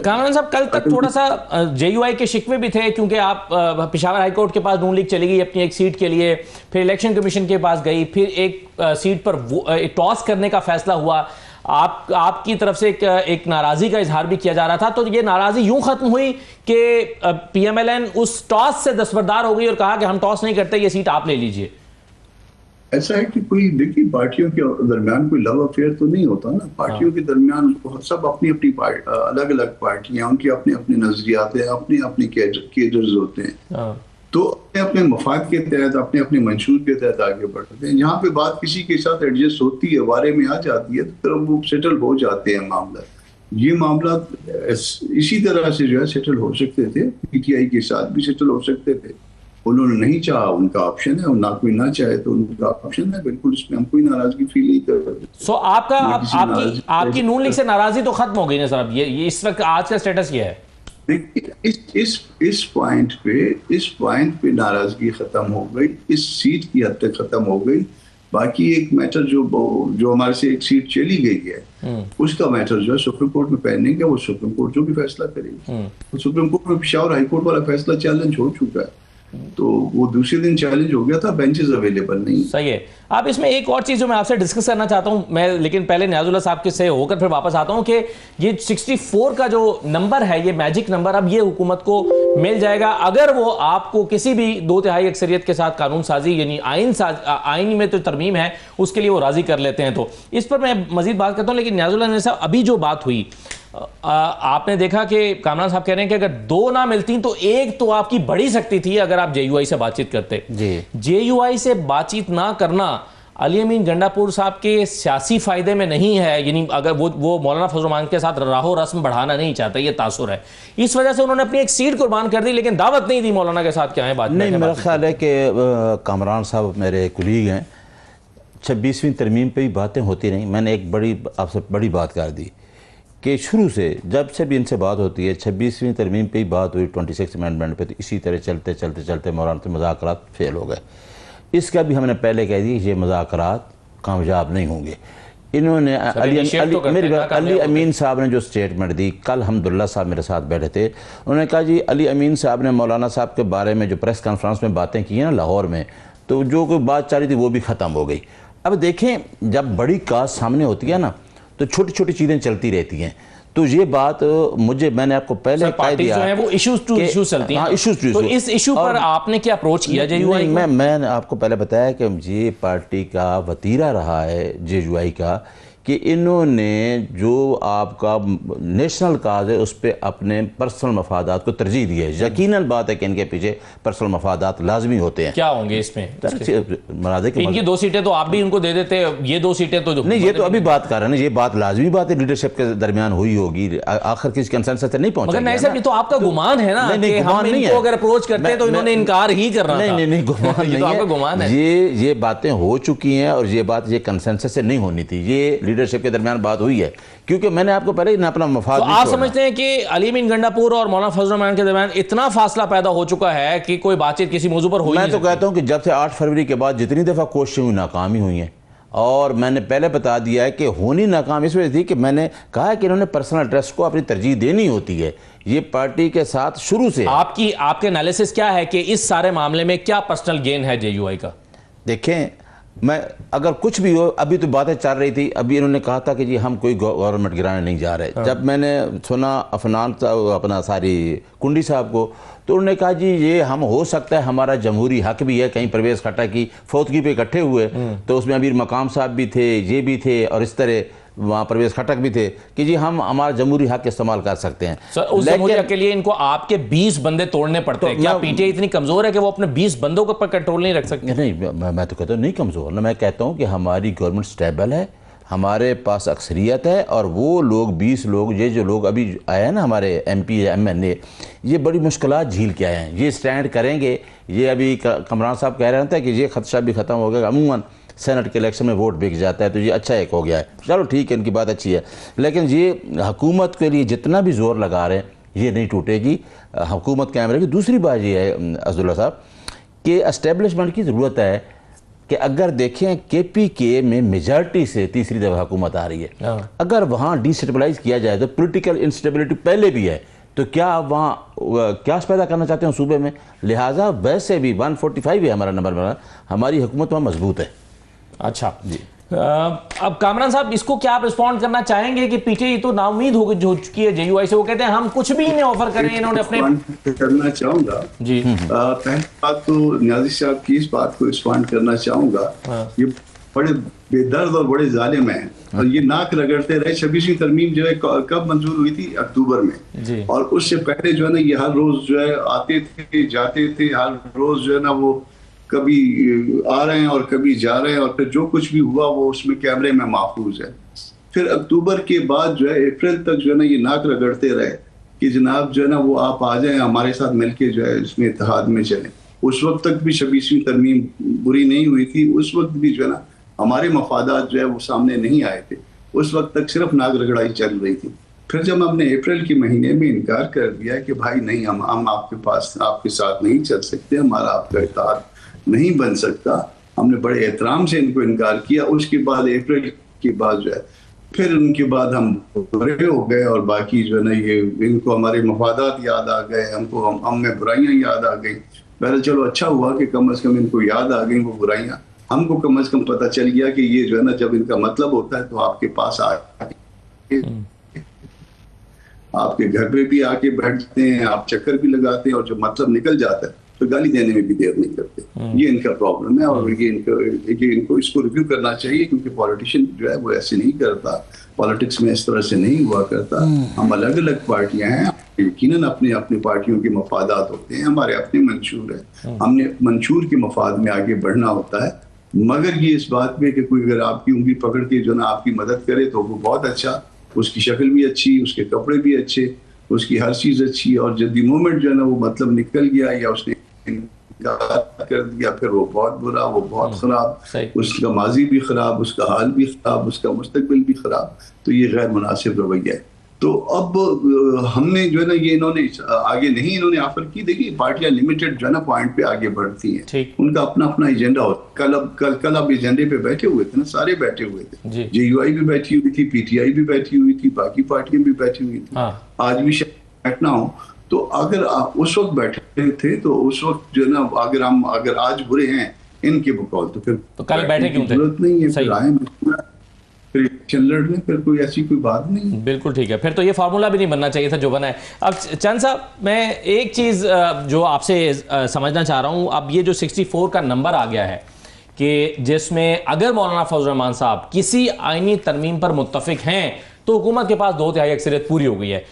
कामरान साहब, कल तक थोड़ा सा जेयूआई के शिकवे भी थे, क्योंकि आप पेशावर हाई कोर्ट के पास नून लीग चली गई अपनी एक सीट के लिए, फिर इलेक्शन कमीशन के पास गई, फिर एक सीट पर टॉस करने का फैसला हुआ, आपकी तरफ से एक नाराजगी का इजहार भी किया जा रहा था। तो ये नाराजगी यूं खत्म हुई कि पीएमएलएन उस टॉस से दस्तबरदार हो गई और कहा कि हम टॉस नहीं करते, ये सीट आप ले लीजिए। ऐसा है कि कोई देखिए पार्टियों के दरमियान कोई लव अफेयर तो नहीं होता ना। पार्टियों के दरमियान सब अपनी अपनी अलग अलग पार्टियां, उनके अपने अपने नजरियात हैं, अपने अपने केडर्स होते हैं, तो अपने अपने मफाद के तहत अपने अपने मंशूर के तहत आगे बढ़ते हैं। जहाँ पे बात किसी के साथ एडजस्ट होती है, बारे में आ जाती है, तो फिर वो सेटल हो जाते हैं मामला। ये मामला इसी तरह से जो है सेटल हो सकते थे, पीटीआई के साथ भी सेटल हो सकते थे। उन्होंने नहीं चाहा, उनका ऑप्शन है, और ना कोई ना चाहे तो उनका ऑप्शन है। बिल्कुल इसमें हम कोई नाराजगी फील नहीं करते। सो आपकी नून लीग से नाराजगी तो खत्म हो गई ना सर? ये इस वक्त आज का स्टेटस ये है। देखिए इस पॉइंट पे नाराजगी खत्म हो गई, इस सीट की हद तक खत्म हो गई। बाकी एक मैटर जो हमारे से एक सीट चली गई है, उसका मैटर जो है सुप्रीम कोर्ट में पेंडिंग है। वो सुप्रीम कोर्ट जो भी फैसला करेगी, तो सुप्रीम कोर्ट में पेशावर हाई कोर्ट वाला फैसला चैलेंज हो चुका है, तो वो दूसरे दिन चैलेंज हो गया था, बेंचेस अवेलेबल नहीं। सही है। अब इसमें एक और चीज जो मैं आपसे डिस्कस करना चाहता हूं मैं, लेकिन पहले नियाजुल्लाह साहब के से होकर फिर वापस आता हूं कि ये 64 का जो नंबर है, ये मैजिक नंबर, अब ये हुकूमत को मिल जाएगा अगर वो आपको किसी भी 2/3 अक्सरियत के साथ कानून साजी यानी आइन में तो तरमीम है उसके लिए वो राजी कर लेते हैं। तो इस पर मैं मजीद बात करता हूं, लेकिन नियाजुल्लाह साहब अभी जो बात हुई, आपने देखा कि कामरान साहब कह रहे हैं कि अगर 2 ना मिलती तो 1 तो आपकी बढ़ी सकती थी अगर आप जेयूआई से बातचीत करते। जेयूआई से बातचीत ना करना अली अमीन गंडापुर साहब के सियासी फायदे में नहीं है, यानी अगर वो मौलाना फजल रहमान के साथ राहो रस्म बढ़ाना नहीं चाहते, ये तासुर है। इस वजह से उन्होंने अपनी एक सीट कुर्बान कर दी, लेकिन दावत नहीं दी मौलाना के साथ क्या है बात नहीं। मेरा ख्याल है कि कामरान साहब मेरे कुलीग हैं, 26वीं तरमीम पे भी बातें होती रहीं। मैंने एक आपसे बड़ी बात कर दी कि शुरू से जब से भी इनसे बात होती है 26वीं तरमीम पे ही बात हुई, 26 अमेंडमेंट पे, तो इसी तरह चलते चलते चलते मौलाना से मुज़ाकरात फेल हो गए। इसका भी हमने पहले कह दिया ये मुज़ाकरात कामयाब नहीं होंगे। इन्होंने अली अमीन साहब ने जो स्टेटमेंट दी, कल हम्दुल्ला साहब मेरे साथ बैठे थे, उन्होंने कहा जी अली अमीन साहब ने मौलाना साहब के बारे में जो प्रेस कॉन्फ्रेंस में बातें की हैं ना लाहौर में, तो जो कोई बात चल रही थी वो भी ख़त्म हो गई। अब देखें, जब बड़ी काज सामने होती है ना तो छोटी छोटी चीज़ें चलती रहती हैं। तो ये बात मैंने आपको पहले कह दिया है वो इश्यूज टू इश्यूज चलती हैं। इश्यूज तो इस इशू पर आपने क्या अप्रोच किया जेयूआई? मैंने आपको पहले बताया कि ये पार्टी का वतीरा रहा है जेयूआई का, कि इन्होंने जो आपका नेशनल काज है उस पर अपने पर्सनल मफादात को तरजीह दी है। यकीनन बात है कि इनके पीछे पर्सनल मफादात लाजमी होते हैं। क्या होंगे इसमें? इनकी 2 सीटें तो आप भी इनको दे देते, ये 2 सीटें तो नहीं, ये तो अभी बात कर रहे हैं, ये बात लाजमी बात है, लीडरशिप के दरमियान हुई होगी, आखिर किसी कंसेंसस से नहीं पहुंचा। नहीं साहब, ये तो आपका गुमान है ना? नहीं, गुमान नहीं है। अगर अप्रोच करते हैं तो इन्होंने इनकार ही करना था। नहीं, गुमान नहीं है। ये बातें हो चुकी हैं और ये कंसेंसस से नहीं होनी थी, ये लीडरशिप के दरमियान बात हुई है, क्योंकि मैंने आपको पहले ही अपना मफाद। तो आप समझते हैं कि अली अमीन गंडापुर और मौलाना फजल रहमान के दरमियान इतना फासला पैदा हो चुका है कि कोई बातचीत किसी मौजू पर हो ही नहीं? मैं तो कहता हूं कि जब से 8 फरवरी के बाद जितनी दफा कोशिशें हुई नाकामी हुई हैं, और मैंने पहले बता दिया है कि होनी नाकाम इस वजह थी कि मैंने कहा कि इन्होंने पर्सनल इंटरेस्ट को अपनी तरजीह देनी होती है। ये पार्टी के साथ शुरू से। आपके एनालिसिस क्या है कि इस सारे मामले में क्या पर्सनल गेन है जेयूआई का? देखें, मैं अगर कुछ भी हो, अभी तो बातें चल रही थी, अभी इन्होंने कहा था कि जी हम कोई गवर्नमेंट गिराने नहीं जा रहे। जब मैंने सुना अफनान अपना कुंडी साहब को, तो उन्होंने कहा जी ये हम हो सकता है हमारा जमहूरी हक भी है, कहीं परवेज़ खट्टा की फौतगी पे इकट्ठे हुए तो उसमें अमीर मकाम साहब भी थे, ये भी थे, और इस तरह वहाँ परवेज़ खटक भी थे कि जी हम हमारा जमहूरी हक इस्तेमाल कर सकते हैं। उस जमहूरी हक के लिए इनको आपके 20 बंदे तोड़ने पड़ते हैं। क्या पीटीआई इतनी कमज़ोर है कि वो अपने 20 बंदों पर कंट्रोल नहीं रख सकते? नहीं, मैं तो कहता हूँ नहीं कमज़ोर ना, मैं कहता हूँ कि हमारी गवर्नमेंट स्टेबल है, हमारे पास अक्सरियत है, और वो लोग 20 लोग, ये जो लोग अभी आए हैं ना हमारे MP MNA, ये बड़ी मुश्किलात झील के आए हैं, ये स्टैंड करेंगे। ये अभी कमरान साहब कह रहे थे कि ये खदशा भी ख़त्म हो गया, अमूमन सेनेट के इलेक्शन में वोट बिक जाता है, तो ये अच्छा एक हो गया है। चलो ठीक है, इनकी बात अच्छी है, लेकिन ये हुकूमत के लिए जितना भी जोर लगा रहे हैं ये नहीं टूटेगी हुकूमत कैमरे की। दूसरी बात ये है अब्दुल्ला साहब कि एस्टेब्लिशमेंट की ज़रूरत है कि अगर देखें KPK में मेजॉरिटी से तीसरी दफा हुकूमत आ रही है, अगर वहाँ डिस्टेबलाइज किया जाए तो पॉलिटिकल इंस्टेबिलिटी पहले भी है, तो क्या आप वहाँ क्या पैदा करना चाहते हैं सूबे में? लिहाजा वैसे भी 145 है हमारा नंबर, हमारी हुकूमत वहाँ मजबूत है। अच्छा जी, अब कामरान साहब, इसको क्या आप रिस्पॉन्ड करना चाहेंगे कि पीटीआई तो नाउमीद हो चुकी है JUI से, वो कहते हैं हम कुछ भी इन्हें ऑफर करें, इन्होंने अपने करना चाहूंगा जी। पहली बात तो न्याजी साहब की इस बात को रिस्पॉन्ड करना चाहूंगा, ये बड़े बेदर्द और बड़े जालिम हैं, और ये नाक रगड़ते रहे। 26वीं तरमीम जो है कब मंजूर हुई थी? अक्टूबर में जी। और उससे पहले जो है ना ये हर रोज जो है आते थे जाते थे, हर रोज जो है ना वो कभी आ रहे हैं और कभी जा रहे हैं, और फिर जो कुछ भी हुआ वो उसमें कैमरे में महफूज है। फिर अक्टूबर के बाद जो है अप्रैल तक जो है ना ये नाक रगड़ते रहे कि जनाब जो है ना वो आप आ जाएं हमारे साथ मिलके जो है इसमें इत्तेहाद में चलें। उस वक्त तक भी 26वीं तरमीम बुरी नहीं हुई थी, उस वक्त भी जो है ना हमारे मफादात जो है वो सामने नहीं आए थे, उस वक्त तक सिर्फ नाक रगड़ाई चल रही थी। फिर जब हमने अप्रैल के महीने में इनकार कर दिया कि भाई नहीं, हम आपके पास आपके साथ नहीं चल सकते, हमारा आपका इत्तेहाद नहीं बन सकता, हमने बड़े एहतराम से इनको इनकार किया। उसके बाद अप्रैल के बाद जो है फिर उनके बाद हम बुरे हो गए, और बाकी जो है ना ये इनको हमारे मफादात याद आ गए, हमको हम में बुराइयां याद आ गई। पहले चलो अच्छा हुआ कि कम अज कम इनको याद आ गई वो बुराइयां, हमको कम अज कम पता चल गया कि ये जो है ना जब इनका मतलब होता है तो आपके पास आपके घर पे भी आके बैठते हैं, आप चक्कर भी लगाते हैं, और जब मतलब निकल जाता है तो गाली देने में भी देर नहीं करते। ये इनका प्रॉब्लम है, और ये इनको इसको रिव्यू करना चाहिए, क्योंकि पॉलिटिशियन जो है वो ऐसे नहीं करता, पॉलिटिक्स में इस तरह से नहीं हुआ करता। हम अलग अलग पार्टियां हैं, यकीनन अपनी अपनी पार्टियों के मफादात होते हैं, हमारे अपने मंशूर है, हमने मंशूर के मफाद में आगे बढ़ना होता है। मगर ये इस बात में कि कोई अगर आपकी उंगली पकड़ के जो ना आपकी मदद करे तो वो बहुत अच्छा, उसकी शक्ल भी अच्छी, उसके कपड़े भी अच्छे, उसकी हर चीज अच्छी, और जब दी मोमेंट जो है ना वो मतलब निकल गया या उसने इनकार कर दिया, फिर वो बहुत बुरा, वो बहुत खराब, उसका माजी भी खराब, उसका हाल भी खराब, उसका मुस्तकबिल भी खराब। तो ये गैर मुनासिब रवैया है। तो अब हमने जो है ना ये इन्होंने आगे नहीं इन्होंने ऑफर की। देखिए पार्टियां लिमिटेड जो है ना पॉइंट पे आगे बढ़ती हैं, उनका अपना अपना एजेंडा होता है। कल आप एजेंडे पे बैठे हुए थे ना, सारे बैठे हुए थे, JUI भी बैठी हुई थी, PTI भी बैठी हुई थी, बाकी पार्टियां भी बैठी हुई थी, आज भी शायद बैठना हो। तो अगर आप उस वक्त बैठे थे तो उस वक्त जो है ना अगर आज बुरे हैं इनके बकौल तो फिर तो कल बैठे क्यों थे? जरूरत नहीं है, फिर आए लड़ने, फिर कोई ऐसी कोई बात नहीं। बिल्कुल ठीक है, फिर तो ये फार्मूला भी नहीं बनना चाहिए था जो बना है। अब चंद साहब, मैं एक चीज़ जो आपसे समझना चाह रहा हूँ, अब ये जो 64 का नंबर आ गया है कि जिसमें अगर मौलाना फजल रहमान साहब किसी आईनी तरमीम पर मुत्तफिक हैं तो हुकूमत के पास 2/3 अक्सरियत पूरी हो गई है।